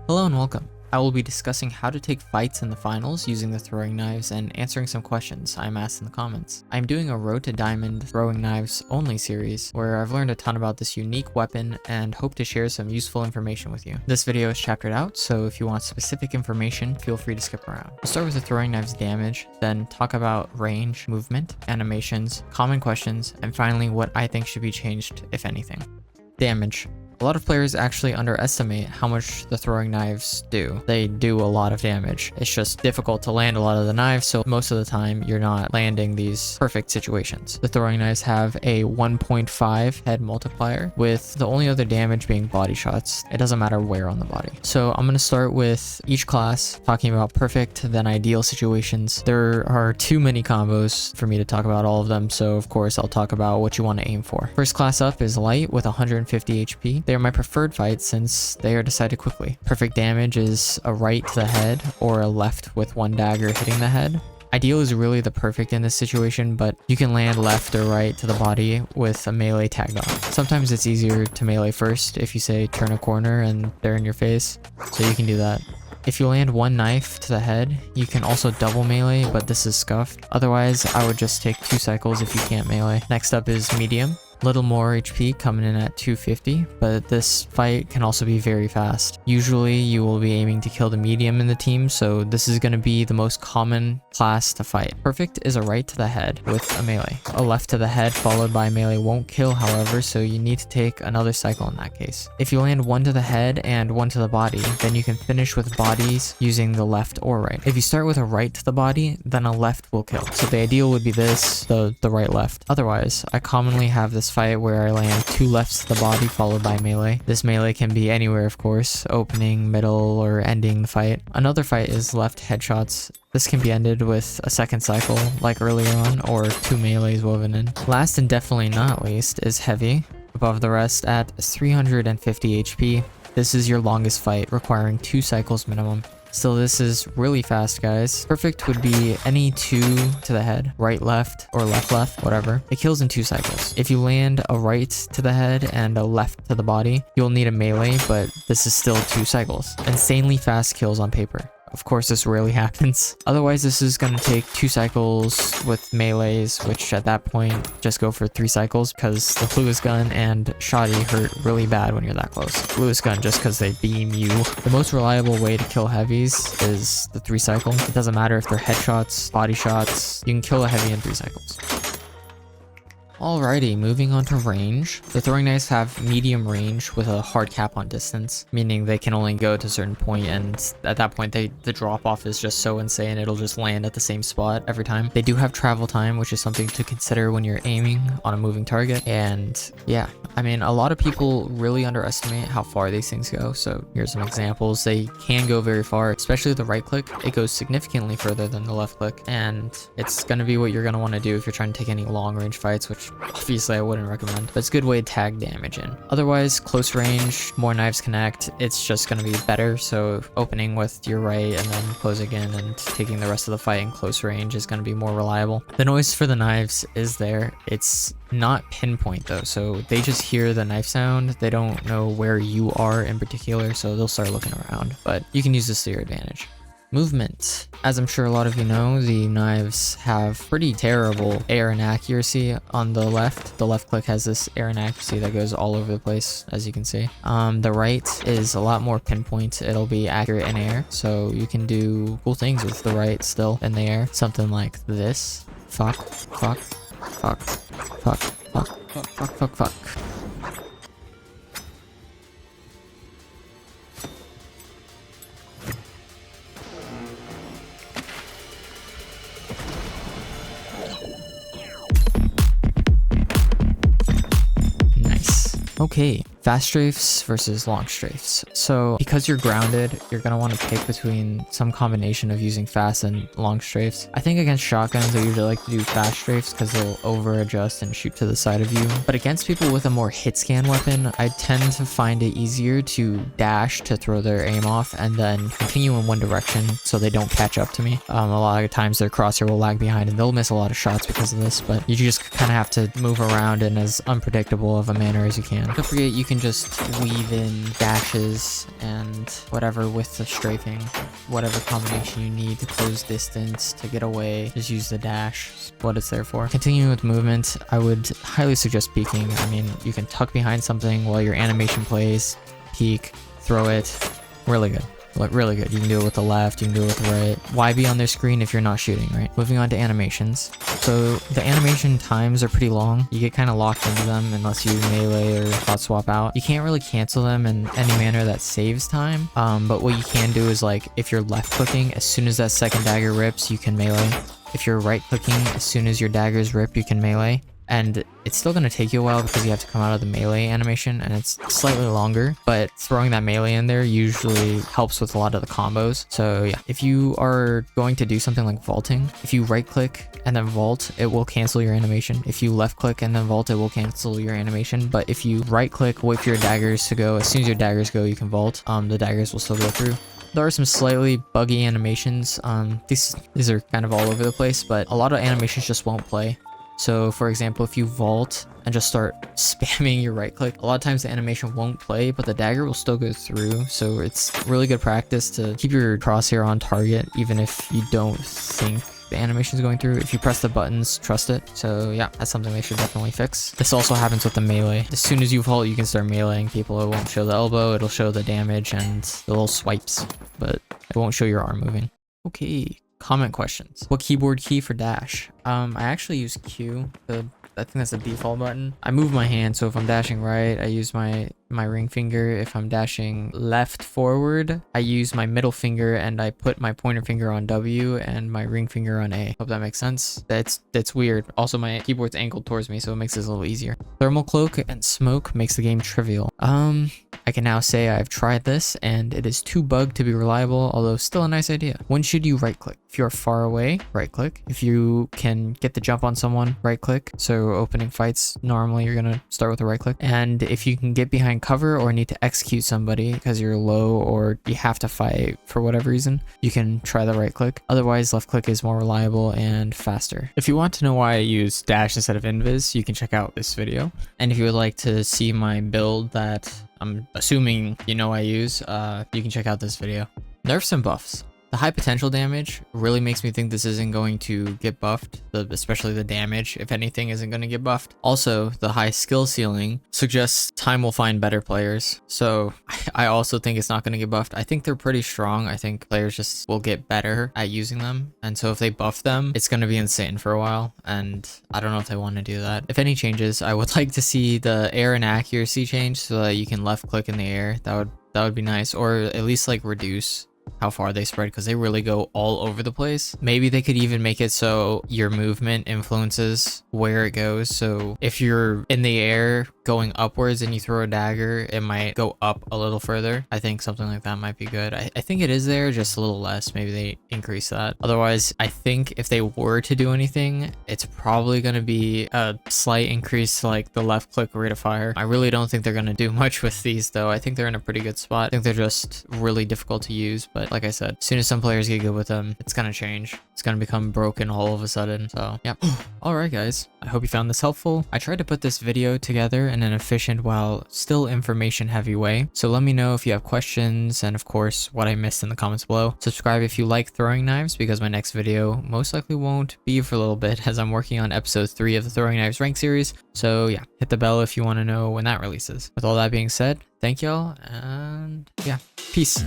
Hello and welcome. I will be discussing how to take fights in the finals using the throwing knives and answering some questions I'm asked in the comments. I'm doing a Road to Diamond throwing knives only series where I've learned a ton about this unique weapon and hope to share some useful information with you. This video is chaptered out, so if you want specific information, feel free to skip around. We'll start with the throwing knives damage, then talk about range, movement, animations, common questions, and finally what I think should be changed, if anything. Damage. A lot of players actually underestimate how much the throwing knives do. They do a lot of damage. It's just difficult to land a lot of the knives, so most of the time you're not landing these perfect situations. The throwing knives have a 1.5 head multiplier, with the only other damage being body shots. It doesn't matter where on the body. So I'm going to start with each class, talking about perfect, then ideal situations. There are too many combos for me to talk about all of them, so of course I'll talk about what you want to aim for. First class up is light with 150 HP. They are my preferred fights since they are decided quickly. Perfect damage is a right to the head or a left with one dagger hitting the head. Ideal is really the perfect in this situation, but you can land left or right to the body with a melee tagged on. Sometimes it's easier to melee first if you say turn a corner and they're in your face, so you can do that. If you land one knife to the head, you can also double melee, but this is scuffed. Otherwise, I would just take 2 cycles if you can't melee. Next up is medium. Little more HP coming in at 250, but this fight can also be very fast. Usually you will be aiming to kill the medium in the team, so this is going to be the most common class to fight. Perfect is a right to the head with a melee. A left to the head followed by melee won't kill, however, so you need to take another cycle in that case. If you land one to the head and one to the body, then you can finish with bodies using the left or right. If you start with a right to the body, then a left will kill. So the ideal would be this, the right left. Otherwise, I commonly have this fight where I land 2 lefts to the body followed by melee. This melee can be anywhere, of course, opening, middle, or ending the fight. Another fight is left headshots. This can be ended with a second cycle like earlier on, or 2 melees woven in. Last and definitely not least is heavy, above the rest at 350 HP. This is your longest fight, requiring 2 cycles minimum. Still, this is really fast, guys. Perfect would be any 2 to the head, right, left, or left, left, whatever. It kills in 2 cycles. If you land a right to the head and a left to the body, you'll need a melee, but this is still 2 cycles. Insanely fast kills on paper. Of course, this rarely happens. Otherwise, this is going to take 2 cycles with melees, which at that point, just go for 3 cycles because the fluid gun and shoddy hurt really bad when you're that close. Fluid gun just because they beam you. The most reliable way to kill heavies is the 3 cycle. It doesn't matter if they're headshots, body shots, you can kill a heavy in 3 cycles. Alrighty, moving on to range. The throwing knives have medium range with a hard cap on distance, meaning they can only go to a certain point, and at that point the drop off is just so insane it'll just land at the same spot every time. They do have travel time, which is something to consider when you're aiming on a moving target, and yeah, I mean, a lot of people really underestimate how far these things go, so here's some examples. They can go very far, especially the right click. It goes significantly further than the left click, and it's going to be what you're going to want to do if you're trying to take any long range fights, which obviously I wouldn't recommend, but it's a good way to tag damage in. Otherwise, close range, more knives connect, it's just going to be better, so opening with your right and then closing in and taking the rest of the fight in close range is going to be more reliable. The noise for the knives is there. It's not pinpoint though, so they just hear the knife sound. They don't know where you are in particular, so they'll start looking around, but you can use this to your advantage. Movement. As I'm sure a lot of you know, the knives have pretty terrible air and accuracy on the left. The left click has this air and accuracy that goes all over the place, as you can see. The right is a lot more pinpoint. It'll be accurate in air, so you can do cool things with the right still in the air. Something like this. Fuck, fuck, fuck, fuck, fuck, fuck, fuck, fuck, fuck. Okay, fast strafes versus long strafes. So because you're grounded, you're going to want to pick between some combination of using fast and long strafes. I think against shotguns, I usually like to do fast strafes because they'll over adjust and shoot to the side of you. But against people with a more hit scan weapon, I tend to find it easier to dash to throw their aim off and then continue in one direction so they don't catch up to me. A lot of times their crosshair will lag behind and they'll miss a lot of shots because of this, but you just kind of have to move around in as unpredictable of a manner as you can. Don't forget, you can can just weave in dashes and whatever with the strafing, whatever combination you need to close distance, to get away, just use the dash. It's what it's there for. Continuing with movement, I would highly suggest peeking. I mean, you can tuck behind something while your animation plays, peek, throw it. Really good. Like, really good. You can do it with the left, you can do it with the right. Why be on their screen if you're not shooting, right? Moving on to animations. So the animation times are pretty long. You get kind of locked into them unless you melee or hot swap out. You can't really cancel them in any manner that saves time. But what you can do is, like, if you're left clicking, as soon as that second dagger rips, you can melee. If you're right clicking, as soon as your daggers rip, you can melee. And it's still going to take you a while because you have to come out of the melee animation and it's slightly longer, but throwing that melee in there usually helps with a lot of the combos. So yeah, if you are going to do something like vaulting, if you right click and then vault, it will cancel your animation. If you left click and then vault, it will cancel your animation. But if you right click, wait for your daggers to go, as soon as your daggers go, you can vault. The daggers will still go through. There are some slightly buggy animations. These are kind of all over the place, but a lot of animations just won't play. So for example, if you vault and just start spamming your right click, a lot of times the animation won't play, but the dagger will still go through. So it's really good practice to keep your crosshair on target, even if you don't think the animation is going through. If you press the buttons, trust it. So yeah, that's something they should definitely fix. This also happens with the melee. As soon as you vault, you can start meleeing people. It won't show the elbow, it'll show the damage and the little swipes, but it won't show your arm moving. Okay. Comment questions. What keyboard key for dash? I actually use Q. I think that's the default button. I move my hand, so if I'm dashing right, I use my ring finger. If I'm dashing left forward, I use my middle finger and I put my pointer finger on W and my ring finger on A. Hope that makes sense. That's weird. Also, my keyboard's angled towards me, so it makes this a little easier. Thermal cloak and smoke makes the game trivial. I can now say I've tried this and it is too bugged to be reliable, although still a nice idea. When should you right click? If you're far away, right click. If you can get the jump on someone, right click. So opening fights, normally you're gonna start with a right click. And if you can get behind cover or need to execute somebody because you're low or you have to fight for whatever reason, you can try the right click. Otherwise, left click is more reliable and faster. If you want to know why I use dash instead of invis, you can check out this video. And if you would like to see my build that I'm assuming you know I use, you can check out this video. Nerfs and buffs. The high potential damage really makes me think this isn't going to get buffed, especially the damage, if anything, isn't going to get buffed. Also, the high skill ceiling suggests time will find better players, so I also think it's not going to get buffed. I think they're pretty strong. I think players just will get better at using them, and so if they buff them, it's going to be insane for a while, and I don't know if they want to do that. If any changes, I would like to see the air and accuracy change so that you can left click in the air. That would be nice, or at least like reduce how far they spread, because they really go all over the place. Maybe they could even make it so your movement influences where it goes. So if you're in the air going upwards and you throw a dagger, it might go up a little further. I think something like that might be good. I think it is there, just a little less. Maybe they increase that. Otherwise, I think if they were to do anything, it's probably going to be a slight increase to like the left click rate of fire. I really don't think they're going to do much with these though. I think they're in a pretty good spot. I think they're just really difficult to use, but like I said, as soon as some players get good with them, it's going to change. It's going to become broken all of a sudden. So yeah. All right, guys. I hope you found this helpful. I tried to put this video together in an efficient while still information heavy way. So let me know if you have questions and of course what I missed in the comments below. Subscribe if you like throwing knives, because my next video most likely won't be for a little bit as I'm working on episode 3 of the Throwing Knives Rank series. So yeah, hit the bell if you want to know when that releases. With all that being said, thank y'all, and yeah, peace.